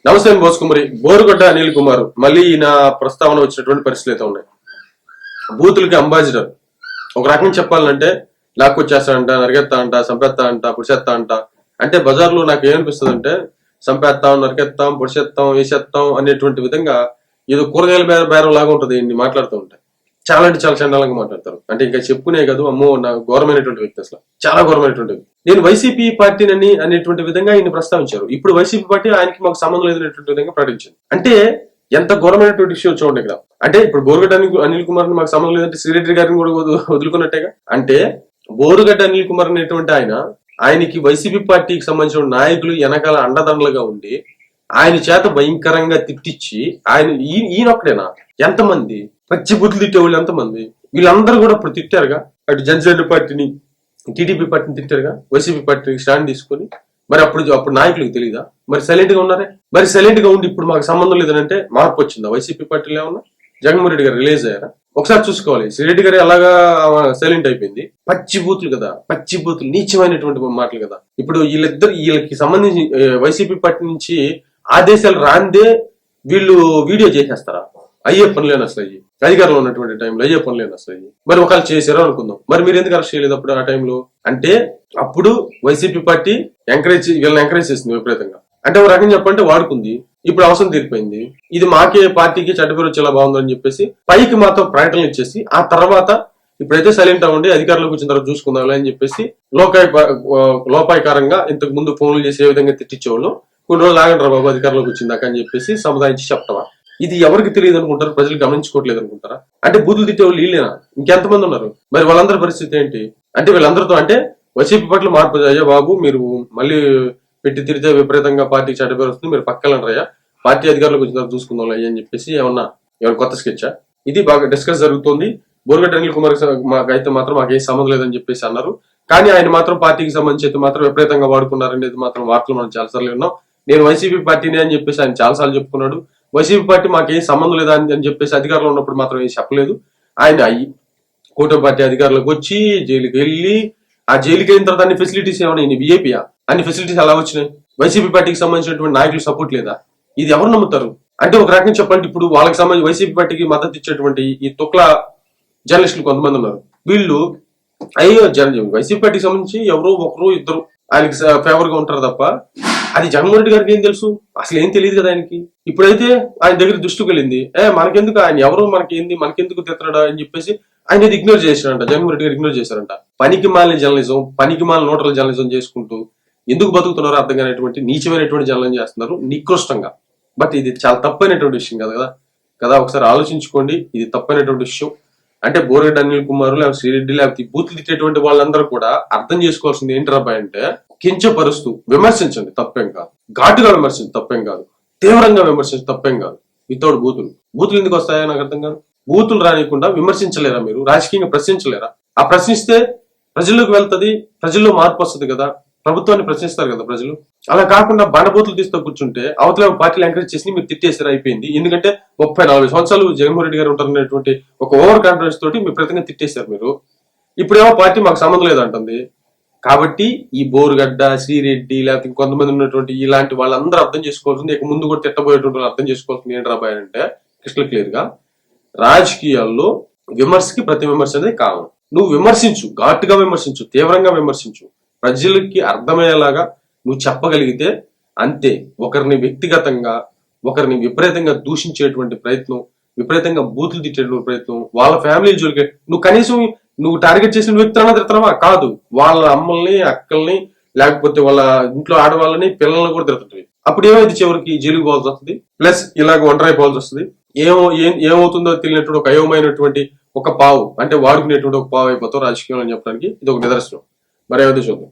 నమస్తే బోసుకుమరి బోరుగడ్డ అనిల్ కుమార్ మళ్ళీ ఈయన ప్రస్తావన వచ్చినటువంటి పరిస్థితులు అయితే ఉన్నాయి. బూతులకి అంబాసిడర్. ఒక రకంగా చెప్పాలంటే లాక్కొచ్చేస్తాడంట, నరికెత్తా అంట, సంపేత్తా అంట, పొడిచేస్తా అంట. అంటే బజార్లో నాకు ఏమనిపిస్తుంది అంటే సంపేత్తాం, నరికెత్తాం, పొడిచేస్తాం, వేసేస్తాం అనేటువంటి విధంగా ఏదో కూరగాయల బేరం లాగా ఉంటుంది. ఇన్ని మాట్లాడుతూ ఉంటాయి. చాలా అంటే చాలా చండాలంగా మాట్లాడతారు. అంటే ఇంకా చెప్పుకునే కాదు, అమ్మో నా ఘోరమైనటువంటి వ్యక్తి, అసలు చాలా ఘోరమైనటువంటి. నేను వైసీపీ పార్టీనని అనేటువంటి విధంగా ఆయన ప్రస్తావించారు. ఇప్పుడు వైసీపీ పార్టీ ఆయనకి మాకు సంబంధం లేదనేటువంటి విధంగా ప్రకటించింది. అంటే ఎంత ఘోరమైనటువంటి విషయం చూడండి ఇక్కడ. అంటే ఇప్పుడు బోరుగడ్డ అనిల్ కుమార్ మాకు సంబంధం లేదంటే శ్రీరెడ్డి గారిని కూడా వదులుకున్నట్టేగా. అంటే బోరుగడ్డ అనిల్ కుమార్ అనేటువంటి ఆయనకి వైసీపీ పార్టీకి సంబంధించిన నాయకులు వెనకాల అండదండలుగా ఉండి ఆయన చేత భయంకరంగా తిట్టించి ఆయన ఈయనొక్కడేనా, ఎంతమంది పచ్చి బుద్ధులు తిట్టేవాళ్ళు ఎంతమంది, వీళ్ళందరూ కూడా ఇప్పుడు తిట్టారుగా. అటు జనసేన పార్టీని, టీడీపీ పార్టీని తిట్టారుగా, వైసీపీ పార్టీని స్టాండ్ తీసుకుని. మరి అప్పుడు నాయకులకు తెలియదా? మరి సైలెంట్ గా ఉన్నారే. మరి సైలెంట్ గా ఉండి ఇప్పుడు మాకు సంబంధం లేదంటే మార్పు వచ్చిందా? వైసీపీ పార్టీలో ఏమన్నా జగన్మోహన్ రెడ్డి గారు రిలీజ్ అయ్యారా? ఒకసారి చూసుకోవాలి. శ్రీరెడ్డి గారు ఎలాగా సైలెంట్ అయిపోయింది. పచ్చి బూతులు కదా, పచ్చి బూతులు, నీచమైనటువంటి మాటలు కదా. ఇప్పుడు వీళ్ళకి సంబంధించి వైసీపీ పార్టీ నుంచి ఆదేశాలు రాందే వీళ్ళు వీడియో చేసేస్తారా? అయ్యే పనులేను అసలు అయ్యి, అధికారంలో ఉన్నటువంటి టైంలో అయ్యే పనులేను అసలు అయ్యి. మరి ఒకళ్ళు చేశారో అనుకుందాం, మరి మీరు ఎందుకు అరెస్ట్ చేయలేదు అప్పుడు ఆ టైంలో? అంటే అప్పుడు వైసీపీ పార్టీ వీళ్ళని ఎంకరేజ్ చేసింది విపరీతంగా. అంటే ఒక రకంగా చెప్పంటే వాడుకుంది. ఇప్పుడు అవసరం తీరిపోయింది. ఇది మాకే పార్టీకి చెడ్డపేరు వచ్చేలా బాగుందని చెప్పేసి పైకి మాత్రం ప్రకటనలు ఇచ్చేసి ఆ తర్వాత ఇప్పుడైతే సైలెంట్ అవ్వండి, అధికారంలోకి వచ్చిన తర్వాత చూసుకుందాం అని చెప్పేసి లోపాయకారంగా ఇంతకు ముందు ఫోన్లు చేసి ఏ విధంగా తిట్టించేవాళ్ళు కొన్ని రోజులు ఆగంటారా బాబు అధికారంలోకి వచ్చిందాక అని చెప్పేసి సముదాయించి చెప్తావా? ఇది ఎవరికి తెలియదు అనుకుంటారు, ప్రజలు గమనించుకోవట్లేదు అనుకుంటారా? అంటే బూతులు తిట్టేవాళ్ళు వీళ్ళేనా? ఇంకెంతమంది ఉన్నారు? మరి వాళ్ళందరి పరిస్థితి ఏంటి? అంటే వీళ్ళందరితో అంటే వైసీపీ పట్ల మార్పు. అయ్యా బాబు, మీరు మళ్ళీ పెట్టి తిరిగితే విపరీతంగా పార్టీకి చెడ్డపేరు వస్తుంది, మీరు పక్కలంటారయ్యా, పార్టీ అధికారులకు వచ్చిన తర్వాత చూసుకుందాం అయ్యా అని చెప్పేసి ఏమన్నా కొత్త స్కెచ్చా? ఇది బాగా డిస్కస్ జరుగుతుంది. బోరుగడ్డ అనిల్ కుమార్ మాకైతే మాత్రం మాకేం సంబంధం లేదని చెప్పేసి అన్నారు. కానీ ఆయన మాత్రం పార్టీకి సంబంధించి అయితే మాత్రం విపరీతంగా వాడుకున్నారనేది మాత్రం వార్తలు మనం చాలాసార్లు విన్నాం. నేను వైసీపీ పార్టీనే అని చెప్పేసి ఆయన చాలాసార్లు చెప్పుకున్నాడు. వైసీపీ పార్టీ మాకేం సంబంధం లేదా అని చెప్పేసి అధికారంలో ఉన్నప్పుడు మాత్రం ఏం చెప్పలేదు. ఆయన కూటమి పార్టీ అధికారులకు వచ్చి జైలుకి వెళ్ళి ఆ జైలుకి వెళ్ళిన తర్వాత అన్ని ఫెసిలిటీస్ ఏమన్నా బీఏపీయా? అన్ని ఫెసిలిటీస్ ఎలా వచ్చినాయి? వైసీపీ పార్టీకి సంబంధించినటువంటి నాయకులు సపోర్ట్ లేదా? ఇది ఎవరు నమ్ముతారు? అంటే ఒక రకంగా చెప్పండి, ఇప్పుడు వాళ్ళకి సంబంధించి వైసీపీ పార్టీకి మద్దతు ఇచ్చేటువంటి ఈ తొక్ల జర్నలిస్టులు కొంతమంది ఉన్నారు. వీళ్ళు వైసీపీ పార్టీకి సంబంధించి ఎవరో ఒకరు ఇద్దరు ఆయనకి ఫేవర్ గా ఉంటారు తప్ప అది జగన్మోహన్ రెడ్డి గారికి ఏం తెలుసు? అసలు ఏం తెలియదు కదా ఆయనకి. ఇప్పుడైతే ఆయన దగ్గర దృష్టికి వెళ్ళింది, మనకెందుకు, ఆయన ఎవరు మనకేంది, మనకెందుకు తిట్టడా అని చెప్పేసి ఆయన ఇగ్నోర్ చేశారంట. జగన్మోహన్ రెడ్డి గారు ఇగ్నోర్ చేశారంట. పనికి మాలిన జర్నలిజం, పనికి మాలిన నోటల జర్నలిజం చేసుకుంటూ ఎందుకు బతుకుతున్నారో అర్థం కానిటువంటి నీచమైనటువంటి జర్నలిజం చేస్తున్నారు నికృష్టంగా. బట్ ఇది చాలా తప్పైనటువంటి విషయం కదా. ఒకసారి ఆలోచించుకోండి, ఇది తప్పైనటువంటి విషయం. అంటే బోరుగడ్డ అనిల్ కుమార్ లేకపోతే శ్రీరెడ్డి లేకపోతే బూతులు తిట్టేటువంటి వాళ్ళందరూ కూడా అర్థం చేసుకోవాల్సింది ఏంటి రాబాయ్ అంటే, కించపరుస్తూ విమర్శించండి, తప్పేం కాదు. ఘాటుగా విమర్శించి తప్పేం కాదు. తీవ్రంగా విమర్శించి తప్పేం కాదు. వితౌట్ బూతులు ఎందుకు వస్తాయో నాకు అర్థం కాదు. బూతులు రానియకుండా విమర్శించలేరా మీరు? రాజకీయంగా ప్రశ్నించలేరా? ఆ ప్రశ్నిస్తే ప్రజల్లోకి వెళ్తుంది, ప్రజల్లో మార్పు వస్తుంది కదా, ప్రభుత్వాన్ని ప్రశ్నిస్తారు కదా ప్రజలు. అలా కాకుండా బండబూతులు తీస్తూ కూర్చుంటే అవతల పార్టీలు ఎంకరేజ్ చేసి మీరు తిట్టేసారు, అయిపోయింది. ఎందుకంటే 30-40 సంవత్సరాలు జగన్మోహన్ రెడ్డి గారు ఉంటారనేటువంటి ఒక ఓవర్ కాన్ఫిడెన్స్ తోటి మీరు ప్రతిగా తిట్టేశారు మీరు. ఇప్పుడేమో పార్టీ మాకు సంబంధం లేదంటుంది. కాబట్టి ఈ బోరుగడ్డ, శ్రీరెడ్డి లేకపోతే కొంతమంది ఉన్నటువంటి ఇలాంటి వాళ్ళందరూ అర్థం చేసుకోవాల్సింది, ఇక ముందు కూడా తిట్టబోయేటువంటి వాళ్ళు అర్థం చేసుకోవాల్సింది ఏంటి రాబాయ్ అంటే, క్రిస్టల్ క్లియర్ గా రాజకీయాల్లో విమర్శకి ప్రతి విమర్శ అనేది కావాలి. నువ్వు విమర్శించు, ఘాటుగా విమర్శించు, తీవ్రంగా విమర్శించు, ప్రజలకి అర్థమయ్యేలాగా నువ్వు చెప్పగలిగితే అంతే. ఒకరిని వ్యక్తిగతంగా, ఒకరిని విపరీతంగా దూషించేటువంటి ప్రయత్నం, విపరీతంగా బూతులు తిట్టేటువంటి ప్రయత్నం, వాళ్ళ ఫ్యామిలీ జోలికి నువ్వు కనీసం నువ్వు టార్గెట్ చేసిన వ్యక్తులన్నా తిడతావా? కాదు, వాళ్ళ అమ్మల్ని, అక్కల్ని, లేకపోతే వాళ్ళ ఇంట్లో ఆడవాళ్ళని, పిల్లల్ని కూడా తిడుతుంటాయి. అప్పుడు ఏమైంది? చివరికి జైలుకు పోవాల్సి వస్తుంది, ప్లస్ ఇలాగ ఒంటరి అయిపోవాల్సి వస్తుంది. ఏమవుతుందో తెలియనటువంటి ఒక అయోమైనటువంటి ఒక పావు, అంటే వాడుకునేటువంటి ఒక పావు అయిపోతావు రాజకీయంలో అని చెప్పడానికి ఇది ఒక నిదర్శనం. మరి ఏమైతే చూద్దాం.